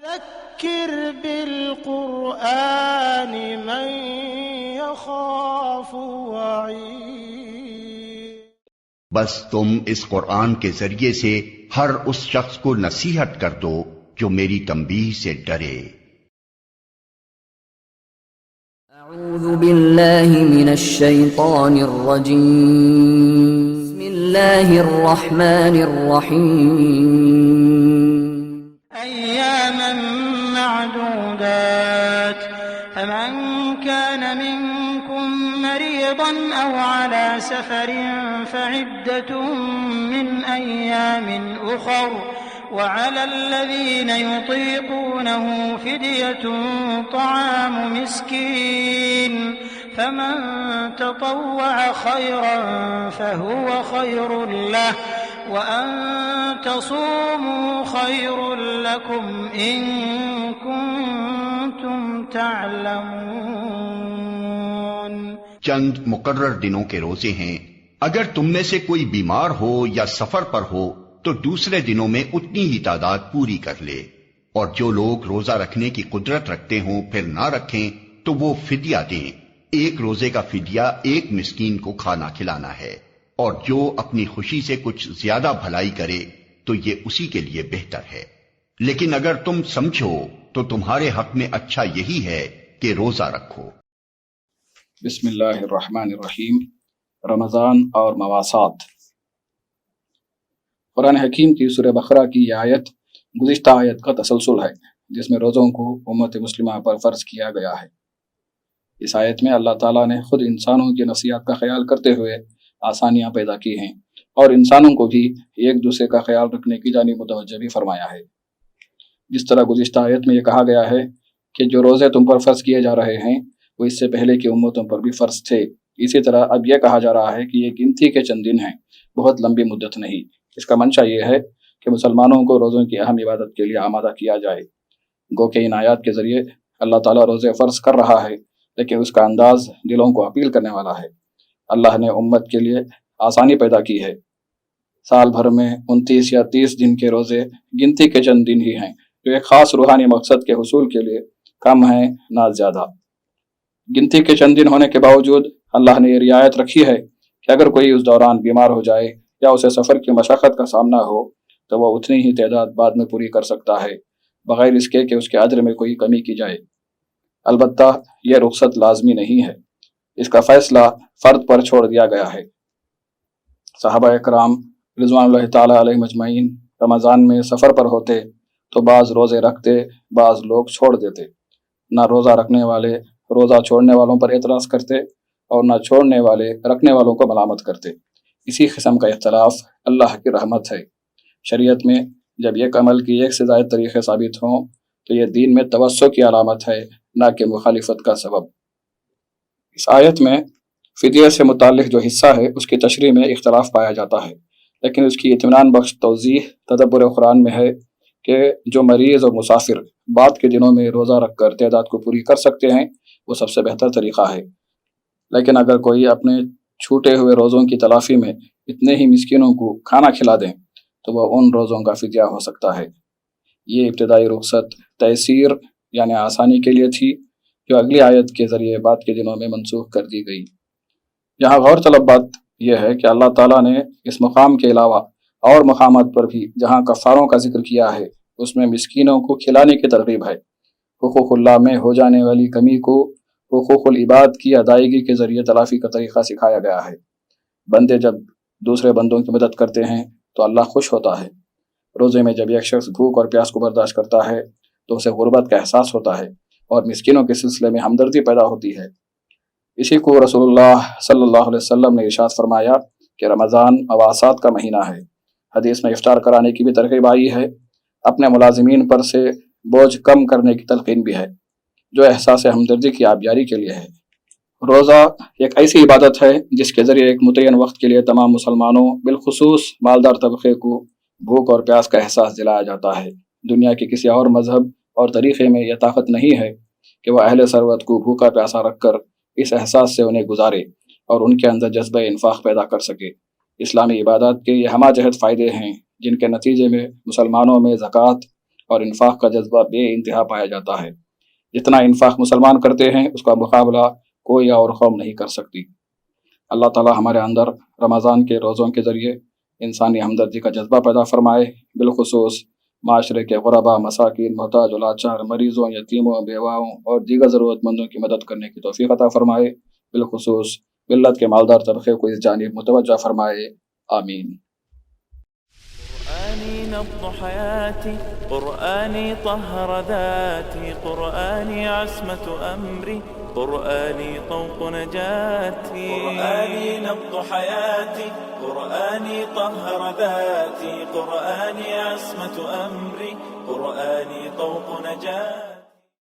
ذکر بالقرآن من یخاف وعید۔ بس تم اس قرآن کے ذریعے سے ہر اس شخص کو نصیحت کر دو جو میری تنبیہ سے ڈرے۔ اعوذ باللہ من الشیطان الرجیم، بسم اللہ الرحمن الرحیم۔ ایاما معدودات، فمن كان منكم مريضا أو على سفر فعدة من أيام أخر، وعلى الذين يطيقونه فدية طعام مسكين، فمن تطوع خيرا فهو خير له، وأن تصوموا خير لكم إن كنتم تعلمون۔ چند مقرر دنوں کے روزے ہیں، اگر تم میں سے کوئی بیمار ہو یا سفر پر ہو تو دوسرے دنوں میں اتنی ہی تعداد پوری کر لے، اور جو لوگ روزہ رکھنے کی قدرت رکھتے ہوں پھر نہ رکھیں تو وہ فدیہ دیں۔ ایک روزے کا فدیہ ایک مسکین کو کھانا کھلانا ہے، اور جو اپنی خوشی سے کچھ زیادہ بھلائی کرے تو یہ اسی کے لیے بہتر ہے۔ لیکن اگر تم سمجھو تو تمہارے حق میں اچھا یہی ہے کہ روزہ رکھو۔ بسم اللہ الرحمن الرحیم۔ رمضان اور مواسات۔ قرآن حکیم کی سورہ بقرہ کی یہ آیت گزشتہ آیت کا تسلسل ہے، جس میں روزوں کو امت مسلمہ پر فرض کیا گیا ہے۔ اس آیت میں اللہ تعالیٰ نے خود انسانوں کی نفسیات کا خیال کرتے ہوئے آسانیاں پیدا کی ہیں، اور انسانوں کو بھی ایک دوسرے کا خیال رکھنے کی جانب متوجہ بھی فرمایا ہے۔ جس طرح گزشتہ آیت میں یہ کہا گیا ہے کہ جو روزے تم پر فرض کیے جا رہے ہیں وہ اس سے پہلے کی امتوں پر بھی فرض تھے، اسی طرح اب یہ کہا جا رہا ہے کہ یہ گنتی کے چند دن ہیں، بہت لمبی مدت نہیں۔ اس کا منشا یہ ہے کہ مسلمانوں کو روزوں کی اہم عبادت کے لیے آمادہ کیا جائے۔ گو کہ ان آیات کے ذریعے اللہ تعالیٰ روزے فرض کر رہا ہے، لیکن اس کا انداز دلوں کو اپیل کرنے والا ہے۔ اللہ نے امت کے لیے آسانی پیدا کی ہے۔ سال بھر میں 29 یا 30 دن کے روزے گنتی کے چند دن ہی ہیں، جو ایک خاص روحانی مقصد کے حصول کے لیے کم ہیں نہ زیادہ۔ گنتی کے چند دن ہونے کے باوجود اللہ نے یہ رعایت رکھی ہے کہ اگر کوئی اس دوران بیمار ہو جائے یا اسے سفر کی مشقت کا سامنا ہو تو وہ اتنی ہی تعداد بعد میں پوری کر سکتا ہے، بغیر اس کے کہ اس کے اجر میں کوئی کمی کی جائے۔ البتہ یہ رخصت لازمی نہیں ہے، اس کا فیصلہ فرد پر چھوڑ دیا گیا ہے۔ صحابہ اکرام رضوان اللہ تعالیٰ علیہ مجمعین رمضان میں سفر پر ہوتے تو بعض روزے رکھتے، بعض لوگ چھوڑ دیتے۔ نہ روزہ رکھنے والے روزہ چھوڑنے والوں پر اعتراض کرتے اور نہ چھوڑنے والے رکھنے والوں کو ملامت کرتے۔ اسی قسم کا اختلاف اللہ کی رحمت ہے۔ شریعت میں جب ایک عمل کی ایک سے زائد طریقے ثابت ہوں تو یہ دین میں توسع کی علامت ہے، نہ کہ مخالفت کا سبب۔ اس آیت میں فدیہ سے متعلق جو حصہ ہے اس کی تشریح میں اختلاف پایا جاتا ہے، لیکن اس کی اطمینان بخش توضیح تدبر قرآن میں ہے کہ جو مریض اور مسافر بعد کے دنوں میں روزہ رکھ کر تعداد کو پوری کر سکتے ہیں وہ سب سے بہتر طریقہ ہے۔ لیکن اگر کوئی اپنے چھوٹے ہوئے روزوں کی تلافی میں اتنے ہی مسکینوں کو کھانا کھلا دیں تو وہ ان روزوں کا فدیہ ہو سکتا ہے۔ یہ ابتدائی رخصت تیسیر یعنی آسانی کے لیے تھی، جو اگلی آیت کے ذریعے بعد کے دنوں میں منسوخ کر دی گئی۔ یہاں غور طلب بات یہ ہے کہ اللہ تعالیٰ نے اس مقام کے علاوہ اور مقامات پر بھی جہاں کفاروں کا ذکر کیا ہے اس میں مسکینوں کو کھلانے کی ترغیب ہے۔ حقوق اللہ میں ہو جانے والی کمی کو حقوق العباد کی ادائیگی کے ذریعے تلافی کا طریقہ سکھایا گیا ہے۔ بندے جب دوسرے بندوں کی مدد کرتے ہیں تو اللہ خوش ہوتا ہے۔ روزے میں جب ایک شخص بھوک اور پیاس کو برداشت کرتا ہے تو اسے غربت کا احساس ہوتا ہے اور مسکینوں کے سلسلے میں ہمدردی پیدا ہوتی ہے۔ اسی کو رسول اللہ صلی اللہ علیہ وسلم نے ارشاد فرمایا کہ رمضان مواسات کا مہینہ ہے۔ حدیث میں افطار کرانے کی بھی ترغیب آئی ہے۔ اپنے ملازمین پر سے بوجھ کم کرنے کی تلقین بھی ہے، جو احساس ہمدردی کی آبیاری کے لیے ہے۔ روزہ ایک ایسی عبادت ہے جس کے ذریعے ایک متعین وقت کے لیے تمام مسلمانوں بالخصوص مالدار طبقے کو بھوک اور پیاس کا احساس دلایا جاتا ہے۔ دنیا کے کسی اور مذہب اور طریقے میں یہ طاقت نہیں ہے کہ وہ اہل ثروت کو بھوکا پیاسا رکھ کر اس احساس سے انہیں گزارے اور ان کے اندر جذبہ انفاق پیدا کر سکے۔ اسلامی عبادات کے یہ ہمہ جہت فائدے ہیں جن کے نتیجے میں مسلمانوں میں زکوٰۃ اور انفاق کا جذبہ بے انتہا پایا جاتا ہے۔ جتنا انفاق مسلمان کرتے ہیں اس کا مقابلہ کوئی اور قوم نہیں کر سکتی۔ اللہ تعالی ہمارے اندر رمضان کے روزوں کے ذریعے انسانی ہمدردی کا جذبہ پیدا فرمائے، بالخصوص معاشرے کے غربا، مساکین، محتاج، لاچار، مریضوں، یتیموں، بیواؤں اور دیگر ضرورت مندوں کی مدد کرنے کی توفیق عطا فرمائے، بالخصوص ملت کے مالدار طبقے کو اس جانب متوجہ فرمائے، آمین۔ قرآني نبض حياتي، قرآني طهر ذاتي، قرآني عصمة أمري، قرآني طوق نجاتي. قرآني نبض حياتي، قرآني طهر ذاتي، قرآني عصمة أمري، قرآني طوق نجاتي.